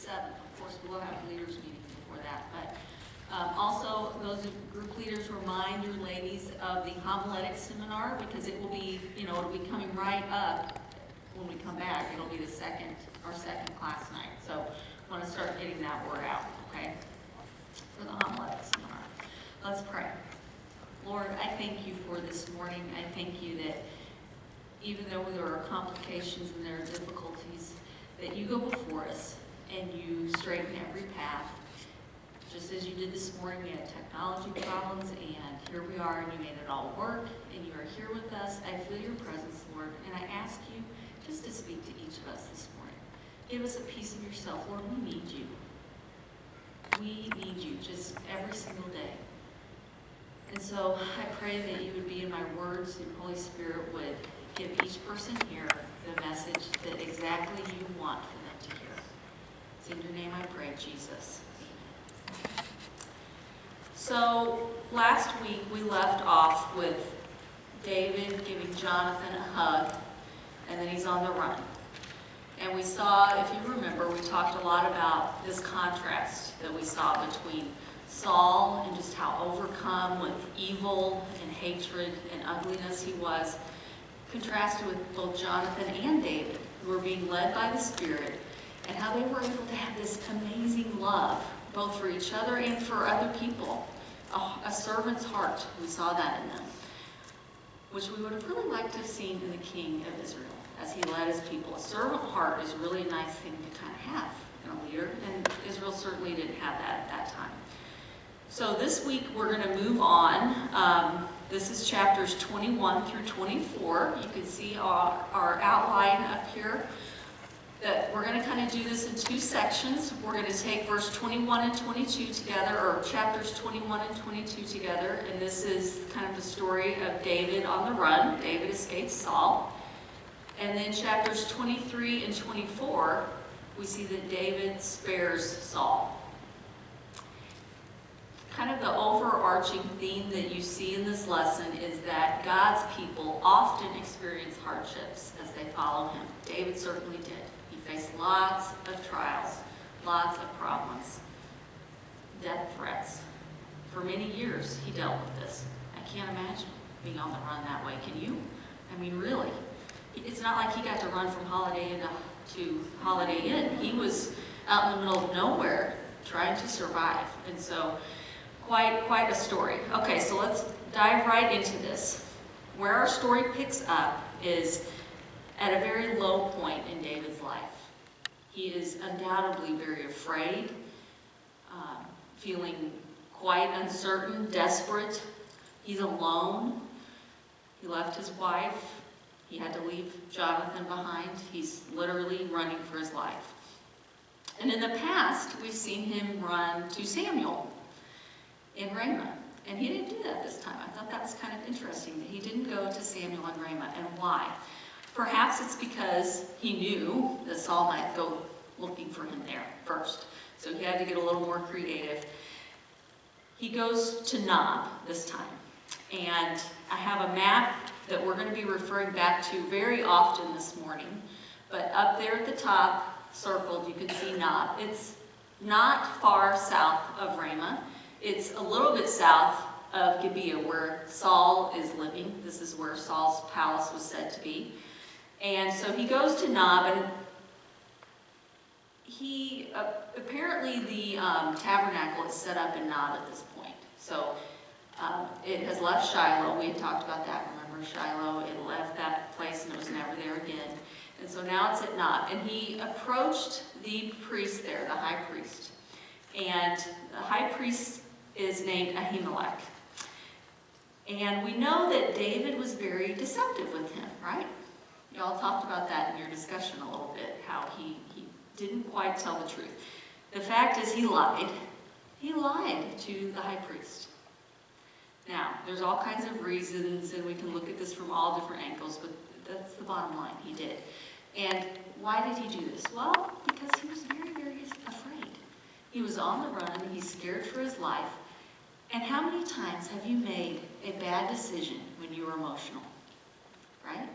7th. Of course, we'll have leaders meeting before that. But also, those group leaders, remind your ladies of the homiletic seminar, because it will be, it'll be coming right up when we come back. It'll be our second class night. So I want to start getting that word out, okay, for the homiletic seminar. Let's pray. Lord, I thank you for this morning. I thank you that even though there are complications and there are difficulties, that you go before us and you straighten every path. Just as you did this morning, we had technology problems, and here we are, and you made it all work, and you are here with us. I feel your presence, Lord, and I ask you just to speak to each of us this morning. Give us a piece of yourself, Lord. We need you. We need you just every single day. And so I pray that you would be in my words, your Holy Spirit would give each person here the message that exactly you want for them to hear. It's in your name I pray, Jesus. Amen. So last week we left off with David giving Jonathan a hug, and then he's on the run. And we saw, if you remember, we talked a lot about this contrast that we saw between Saul and just how overcome with evil and hatred and ugliness he was, contrasted with both Jonathan and David, who were being led by the Spirit, and how they were able to have this amazing love, both for each other and for other people. A servant's heart, we saw that in them, which we would have really liked to have seen in the king of Israel as he led his people. A servant heart is a really nice thing to kind of have in a leader, and Israel certainly didn't have that at that time. So this week we're going to move on. This is chapters 21 through 24. You can see our outline up here. That we're going to kind of do this in two sections. We're going to take verse 21 and 22 together, or chapters 21 and 22 together, and this is kind of the story of David on the run. David escapes Saul. And then chapters 23 and 24, we see that David spares Saul. Kind of the overarching theme that you see in this lesson is that God's people often experience hardships as they follow him. David certainly did. He faced lots of trials, lots of problems, death threats. For many years, he dealt with this. I can't imagine being on the run that way. Can you? I mean, really. It's not like he got to run from Holiday Inn to Holiday Inn. He was out in the middle of nowhere trying to survive. And so, quite a story. Okay, so let's dive right into this. Where our story picks up is at a very low point in David's life. He is undoubtedly very afraid, feeling quite uncertain, desperate. He's alone. He left his wife. He had to leave Jonathan behind. He's literally running for his life. And in the past, we've seen him run to Samuel in Ramah. And he didn't do that this time. I thought that was kind of interesting that he didn't go to Samuel in Ramah. And why? Perhaps it's because he knew that Saul might go looking for him there first. So he had to get a little more creative. He goes to Nob this time. And I have a map that we're going to be referring back to very often this morning. But up there at the top, circled, you can see Nob. It's not far south of Ramah. It's a little bit south of Gibeah, where Saul is living. This is where Saul's palace was said to be. And so he goes to Nob, and he apparently the tabernacle is set up in Nob at this point. So it has left Shiloh. We had talked about that. Remember Shiloh? It left that place and it was never there again. And so now it's at Nob. And he approached the priest there, the high priest. And the high priest is named Ahimelech. And we know that David was very deceptive with him, right? Y'all talked about that in your discussion a little bit, how he didn't quite tell the truth. The fact is he lied. He lied to the high priest. Now, there's all kinds of reasons, and we can look at this from all different angles, but that's the bottom line. He did. And why did he do this? Well, because he was very, very afraid. He was on the run. He's scared for his life. And how many times have you made a bad decision when you were emotional? Right?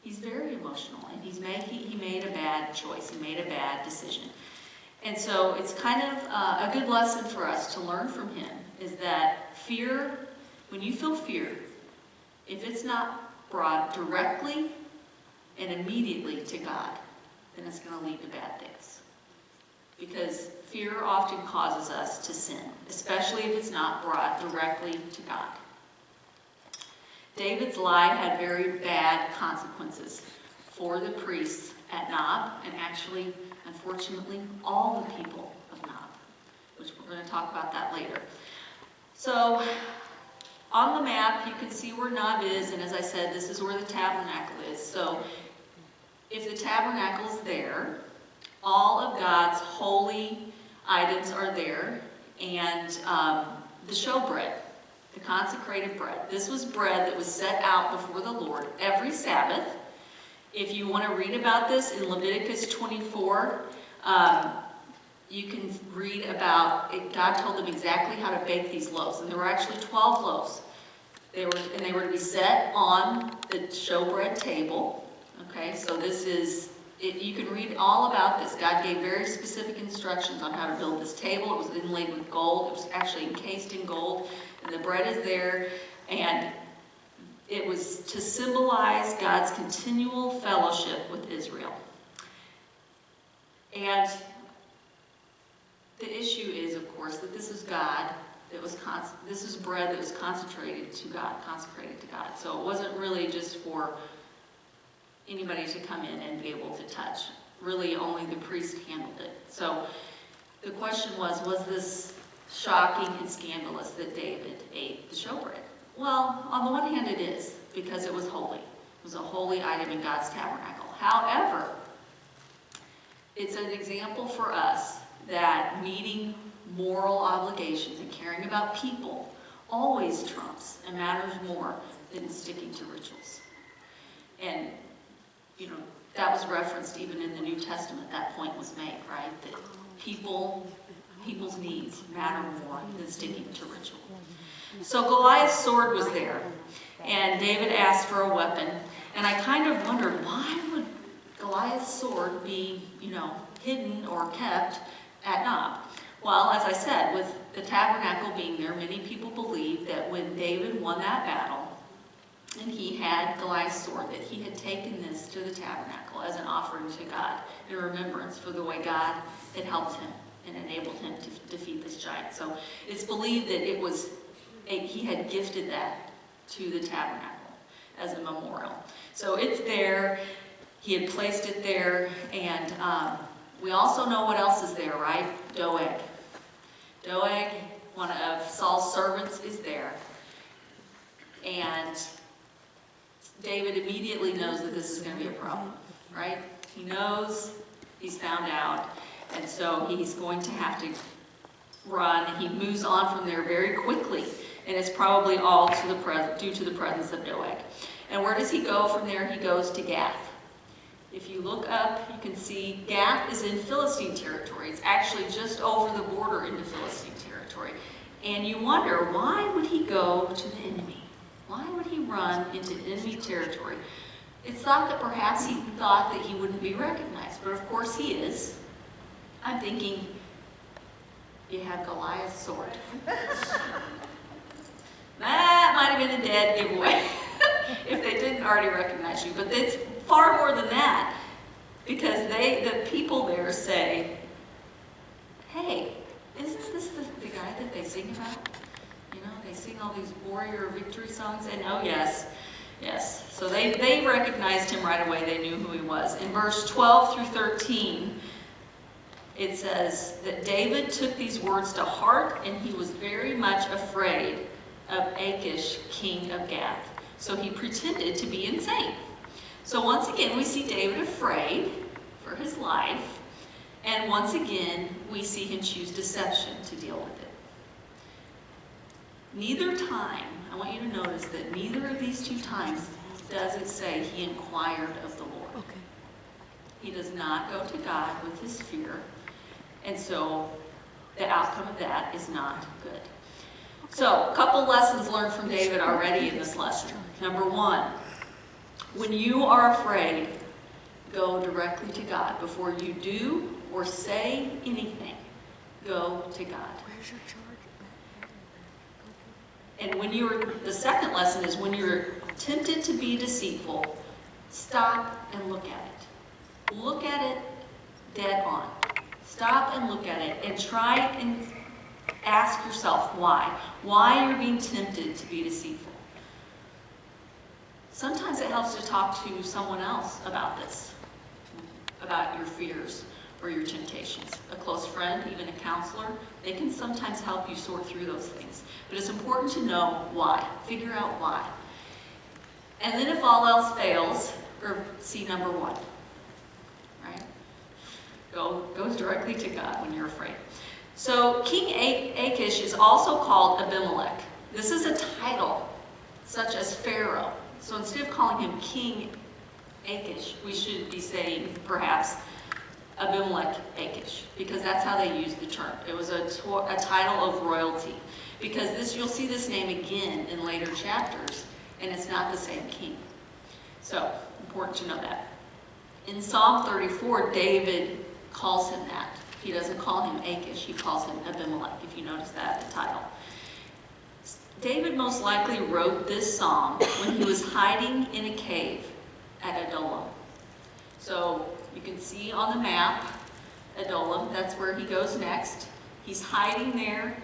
He's very emotional, and he made a bad choice. He made a bad decision. And so it's kind of a good lesson for us to learn from him, is that fear, when you feel fear, if it's not brought directly and immediately to God, then it's going to lead to bad things. Because fear often causes us to sin, especially if it's not brought directly to God. David's lie had very bad consequences for the priests at Nob, and actually, unfortunately, all the people of Nob, which we're going to talk about that later. So, on the map, you can see where Nob is, and as I said, this is where the tabernacle is. So, if the tabernacle is there, all of God's holy items are there, and the showbread, the consecrated bread. This was bread that was set out before the Lord every Sabbath. If you want to read about this in Leviticus 24, you can read about it. God told them exactly how to bake these loaves, and there were actually 12 loaves. They were to be set on the showbread table. Okay, so this is, you can read all about this. God gave very specific instructions on how to build this table. It was inlaid with gold. It was actually encased in gold, and the bread is there, and it was to symbolize God's continual fellowship with Israel. And the issue is, of course, that this is God that was this is bread that was consecrated to God. So it wasn't really just for anybody to come in and be able to touch. Really, only the priest handled it. So the question was this shocking and scandalous that David ate the showbread? Well, on the one hand it is, because it was holy. It was a holy item in God's tabernacle. However, it's an example for us that meeting moral obligations and caring about people always trumps and matters more than sticking to rituals. And, you know, that was referenced even in the New Testament. That point was made, right? That people's needs matter more than sticking to ritual. So Goliath's sword was there, and David asked for a weapon. And I kind of wondered, why would Goliath's sword be, hidden or kept at Nob? Well, as I said, with the tabernacle being there, many people believe that when David won that battle, and he had Goliath's sword, that he had taken this to the tabernacle as an offering to God in remembrance for the way God had helped him and enabled him to defeat this giant. So it's believed that he had gifted that to the tabernacle as a memorial. So it's there. He had placed it there, and we also know what else is there, right? Doeg. Doeg, one of Saul's servants, is there. And David immediately knows that this is going to be a problem, right? He knows, he's found out, and so he's going to have to run. He moves on from there very quickly, and it's probably all due to the presence of Doeg. And where does he go from there? He goes to Gath. If you look up, you can see Gath is in Philistine territory. It's actually just over the border into Philistine territory. And you wonder, why would he go to the enemy? Why would he run into enemy territory? It's thought that perhaps he thought that he wouldn't be recognized, but of course he is. I'm thinking, you have Goliath's sword. That might have been a dead giveaway if they didn't already recognize you. But it's far more than that, because the people there say, hey, isn't this the guy that they sing about? They sing all these warrior victory songs, and oh yes. So they recognized him right away. They knew who he was. In verse 12 through 13, it says that David took these words to heart, and he was very much afraid of Achish, king of Gath. So he pretended to be insane. So once again, we see David afraid for his life, and once again, we see him choose deception to deal with it. Neither time, I want you to notice that neither of these two times does it say he inquired of the Lord. Okay. He does not go to God with his fear, and so the outcome of that is not good. So, a couple lessons learned from David already in this lesson. Number one, when you are afraid, go directly to God. Before you do or say anything, go to God. Where's your charger? And the second lesson is when you're tempted to be deceitful, stop and look at it. Look at it dead on. Stop and look at it and try and ask yourself why. Why you're being tempted to be deceitful. Sometimes it helps to talk to someone else about this, about your fears or your temptations. A close friend, even a counselor, they can sometimes help you sort through those things. But it's important to know why. Figure out why. And then if all else fails, or see number 1, right? Go directly to God when you're afraid. So King Achish is also called Abimelech. This is a title, such as Pharaoh. So instead of calling him King Achish, we should be saying, perhaps, Abimelech Achish, because that's how they used the term. It was a title of royalty. Because you'll see this name again in later chapters, and it's not the same king. So, important to know that. In Psalm 34, David calls him that. He doesn't call him Achish, he calls him Abimelech, if you notice that, the title. David most likely wrote this psalm when he was hiding in a cave at Adullam. So you can see on the map, Adullam, that's where he goes next. He's hiding there.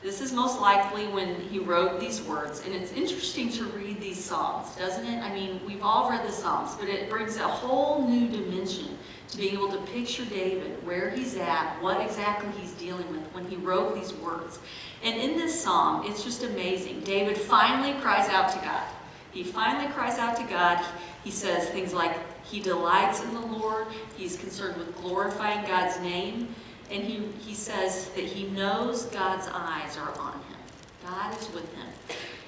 This is most likely when he wrote these words. And it's interesting to read these Psalms, doesn't it? I mean, we've all read the Psalms, but it brings a whole new dimension to being able to picture David, where he's at, what exactly he's dealing with when he wrote these words. And in this psalm, it's just amazing. David finally cries out to God. He finally cries out to God. He says things like, he delights in the Lord. He's concerned with glorifying God's name. And he says that he knows God's eyes are on him. God is with him.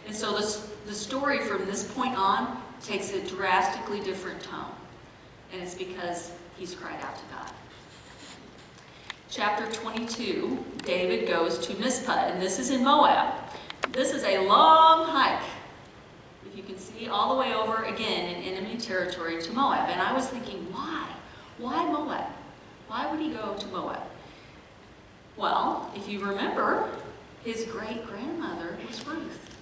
And so the story from this point on takes a drastically different tone. And it's because he's cried out to God. Chapter 22, David goes to Mizpah, and this is in Moab. This is a long hike. If you can see all the way over, again, in enemy territory to Moab. And I was thinking, why? Why Moab? Why would he go to Moab? Well, if you remember, his great-grandmother was Ruth.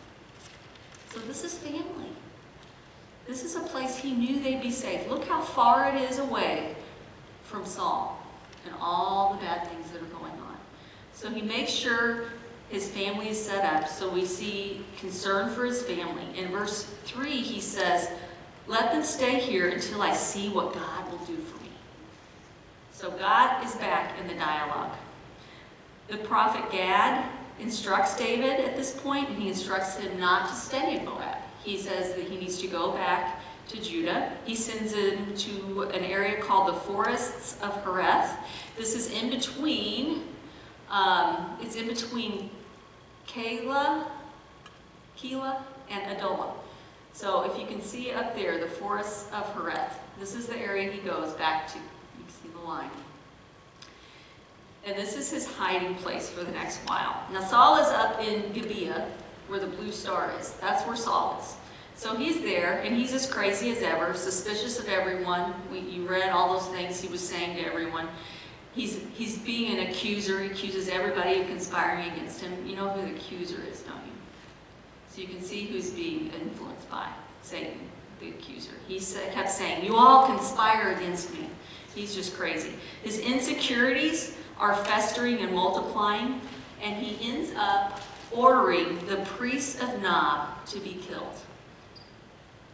So this is family. This is a place he knew they'd be safe. Look how far it is away from Saul and all the bad things that are going on. So he makes sure his family is set up. So we see concern for his family. In verse 3, he says, let them stay here until I see what God will do for me. So God is back in the dialogue. The prophet Gad instructs David at this point, and he instructs him not to stay in Moab. He says that he needs to go back to Judah. He sends him to an area called the Forests of Hereth. This is in between, Keilah and Adullam. So if you can see up there, the Forests of Hereth, this is the area he goes back to. You can see the line. And this is his hiding place for the next while. Now Saul is up in Gibeah, where the blue star is. That's where Saul is. So he's there, and he's as crazy as ever, suspicious of everyone. You read all those things he was saying to everyone. He's being an accuser. He accuses everybody of conspiring against him. You know who the accuser is, don't you? So you can see who's being influenced by Satan, the accuser. He kept saying, you all conspire against me. He's just crazy. His insecurities are festering and multiplying, and he ends up ordering the priests of Nob to be killed.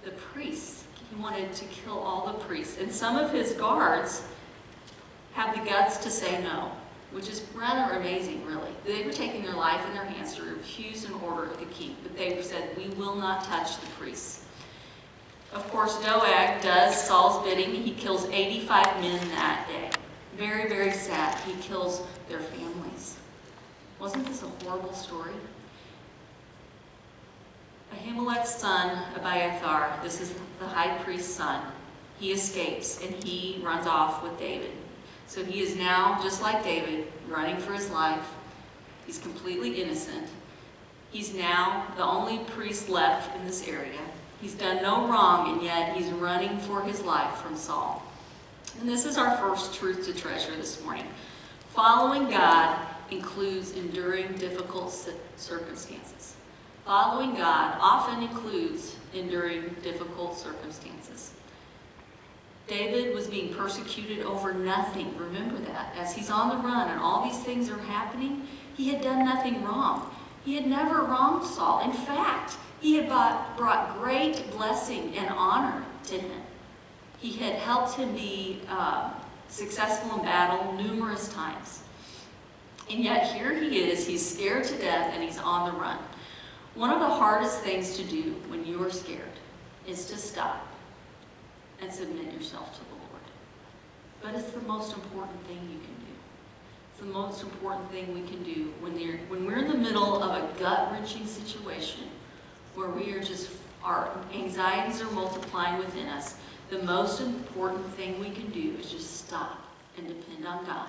The priests. He wanted to kill all the priests. And some of his guards have the guts to say no, which is rather amazing, really. They were taking their life in their hands to refuse an order of the king, but they said, we will not touch the priests. Of course, Doeg does Saul's bidding. He kills 85 men that day. Very, very sad. He kills their families. Wasn't this a horrible story? Ahimelech's son, Abiathar, this is the high priest's son, he escapes and he runs off with David. So he is now, just like David, running for his life. He's completely innocent. He's now the only priest left in this area. He's done no wrong, and yet he's running for his life from Saul. And this is our first truth to treasure this morning. Following God includes enduring difficult circumstances. Following God often includes enduring difficult circumstances. David was being persecuted over nothing. Remember that. As he's on the run and all these things are happening, he had done nothing wrong. He had never wronged Saul. In fact, he had brought great blessing and honor to him. He had helped him be successful in battle numerous times. And yet here he is, he's scared to death and he's on the run. One of the hardest things to do when you are scared is to stop and submit yourself to the Lord. But it's the most important thing you can do. It's the most important thing we can do when we're in the middle of a gut-wrenching situation where our anxieties are multiplying within us. The most important thing we can do is just stop and depend on God.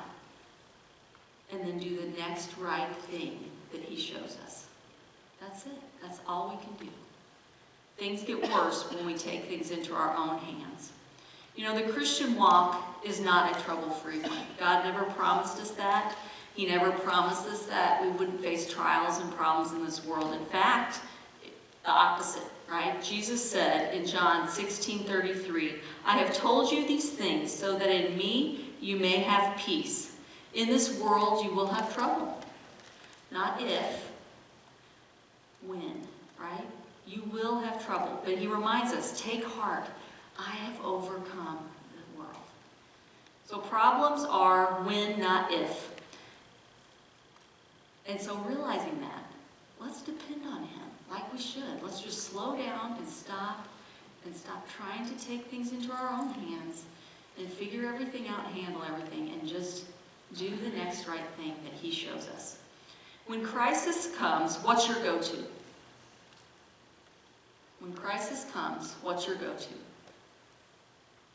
And then do the next right thing that He shows us. That's it. That's all we can do. Things get worse when we take things into our own hands. You know, the Christian walk is not a trouble-free one. God never promised us that. He never promised us that we wouldn't face trials and problems in this world. In fact, the opposite, right? Jesus said in John 16:33, I have told you these things so that in me you may have peace. In this world you will have trouble. Not if, when, right? You will have trouble. But He reminds us, take heart. I have overcome the world. So problems are when, not if. And so realizing that, let's depend on Him like we should. Let's just slow down and stop trying to take things into our own hands and figure everything out and handle everything and just do the next right thing that He shows us. When crisis comes, what's your go-to? When crisis comes, what's your go-to?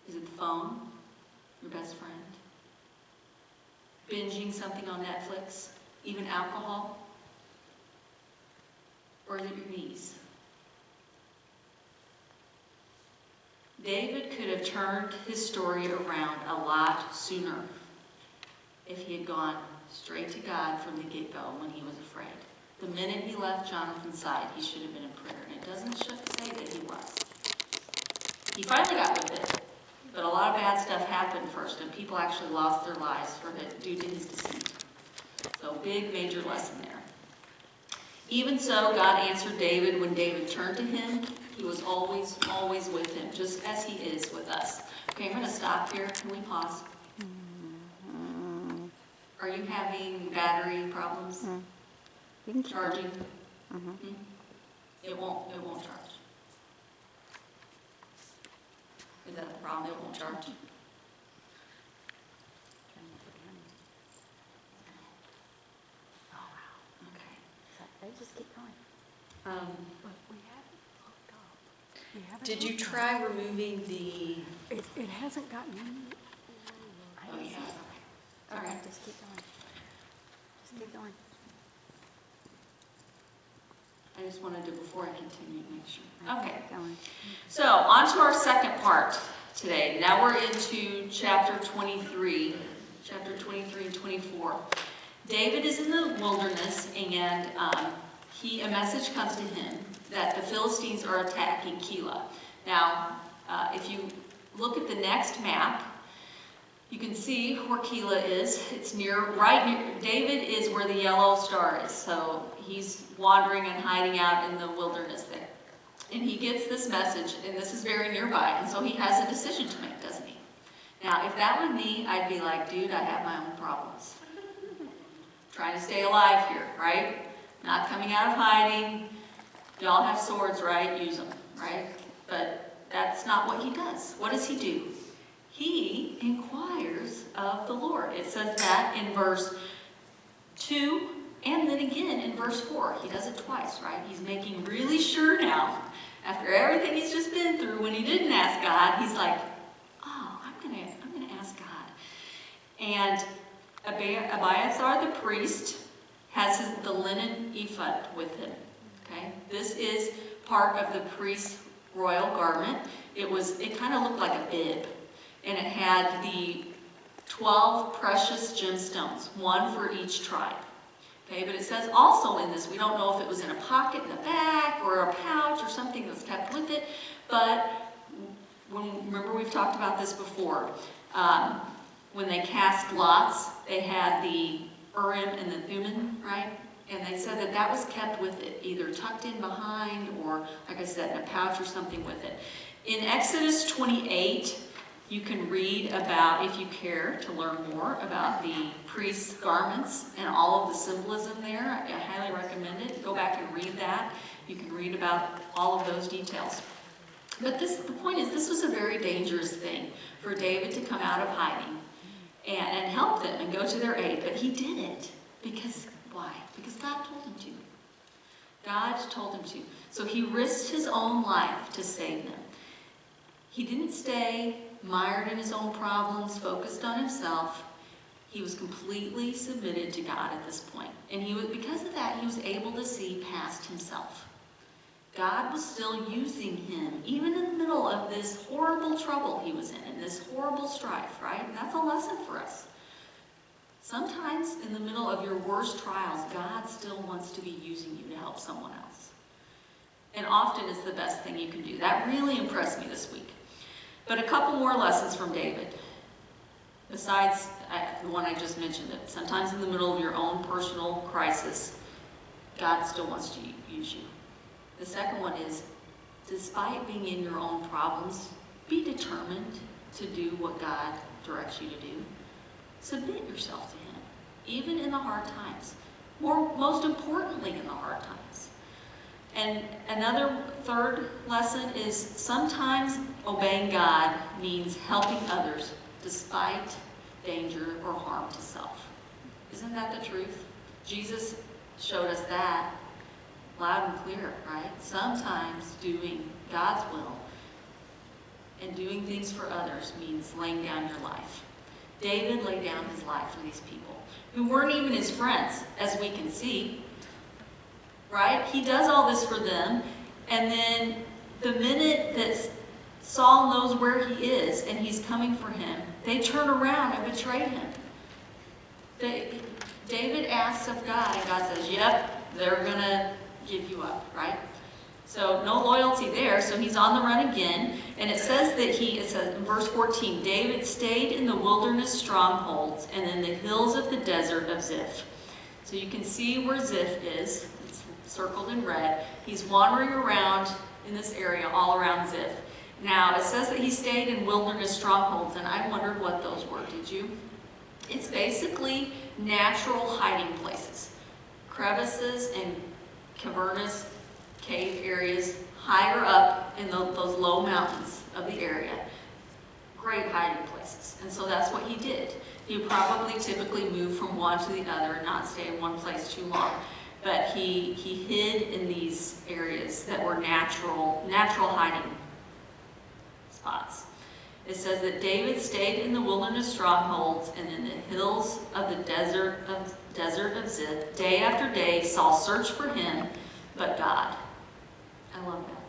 Is it the phone? Your best friend? Binging something on Netflix? Even alcohol? Or is it your knees? David could have turned his story around a lot sooner if he had gone straight to God from the get-go when he was afraid. The minute he left Jonathan's side, he should have been in prayer. And it doesn't say that he was. He finally got with it. But a lot of bad stuff happened first, and people actually lost their lives due to his deceit. So big, major lesson there. Even so, God answered David when David turned to Him. He was always, always with him, just as He is with us. Okay, I'm going to stop here. Can we pause? Are you having battery problems? Charging? It won't charge. Is that a problem? It won't charge. Oh, wow. Okay. They just keep going. But we haven't hooked up. Did you try removing the... It hasn't gotten in. Oh, yeah. All right. Just keep going. Just keep going. I just wanted to, before I continue, make sure. Okay. Going. So, on to our second part today. Now we're into chapter 23 and 24. David is in the wilderness, and a message comes to him that the Philistines are attacking Keilah. Now, if you look at the next map, you can see where Keilah is. It's right near, David is where the yellow star is. So he's wandering and hiding out in the wilderness there. And he gets this message, and this is very nearby, and so he has a decision to make, doesn't he? Now, if that were me, I'd be like, dude, I have my own problems. Trying to stay alive here, right? Not coming out of hiding. Y'all have swords, right? Use them, right? But that's not what he does. What does he do? He inquires of the Lord. It says that in verse 2 and then again in verse 4. He does it twice, right? He's making really sure now, after everything he's just been through, when he didn't ask God, he's like, oh, I'm gonna ask God. And Abiathar the priest has the linen ephod with him. Okay? This is part of the priest's royal garment. It kind of looked like a bib. and it had the 12 precious gemstones, one for each tribe. Okay, but it says also in this, we don't know if it was in a pocket in the back or a pouch or something that's kept with it, but remember we've talked about this before. When they cast lots, they had the Urim and the Thummim, right? And they said that that was kept with it, either tucked in behind or, like I said, in a pouch or something with it. In Exodus 28, you can read about, if you care to learn more, about the priest's garments and all of the symbolism there. I highly recommend it. Go back and read that. You can read about all of those details. But the point is, this was a very dangerous thing for David to come out of hiding and help them and go to their aid. But he did it because, why? Because God told him to. God told him to. So he risked his own life to save them. He didn't stay mired in his own problems, focused on himself. He was completely submitted to God at this point. And because of that, he was able to see past himself. God was still using him, even in the middle of this horrible trouble he was in this horrible strife, right? And that's a lesson for us. Sometimes in the middle of your worst trials, God still wants to be using you to help someone else. And often it's the best thing you can do. That really impressed me this week. But a couple more lessons from David. Besides the one I just mentioned, that sometimes in the middle of your own personal crisis, God still wants to use you. The second one is, despite being in your own problems, be determined to do what God directs you to do. Submit yourself to him, even in the hard times, or most importantly in the hard times. And another third lesson is sometimes obeying God means helping others despite danger or harm to self. Isn't that the truth? Jesus showed us that loud and clear, right? Sometimes doing God's will and doing things for others means laying down your life. David laid down his life for these people who weren't even his friends, as we can see, right? He does all this for them, and then the minute that Saul knows where he is and he's coming for him, they turn around and betray him. David asks of God, and God says, yep, they're going to give you up, right? So no loyalty there, so he's on the run again. And it says that it says in verse 14, David stayed in the wilderness strongholds and in the hills of the desert of Ziph. So you can see where Ziph is. It's circled in red. He's wandering around in this area all around Ziph. Now, it says that he stayed in wilderness strongholds, and I wondered what those were, did you? It's basically natural hiding places. Crevices and cavernous cave areas higher up in those low mountains of the area. Great hiding places. And so that's what he did. He would probably typically move from one to the other and not stay in one place too long. But he hid in these areas that were natural hiding spots. It says that David stayed in the wilderness strongholds and in the hills of the desert of Ziph. Day after day, Saul searched for him, but God. I love that.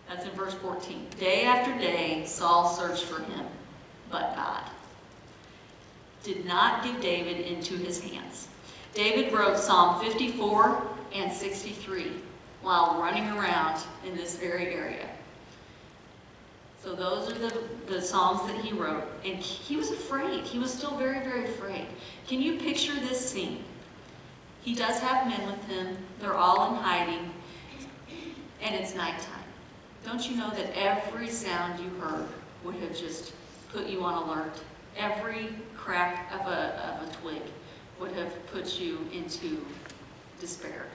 That's in verse 14. Day after day, Saul searched for him, but God did not give David into his hands. David wrote Psalm 54 and 63 while running around in this very area. So those are the Psalms that he wrote. And he was afraid. He was still very, very afraid. Can you picture this scene? He does have men with him. They're all in hiding. And it's nighttime. Don't you know that every sound you heard would have just put you on alert? Every crack of a twig would have put you into despair.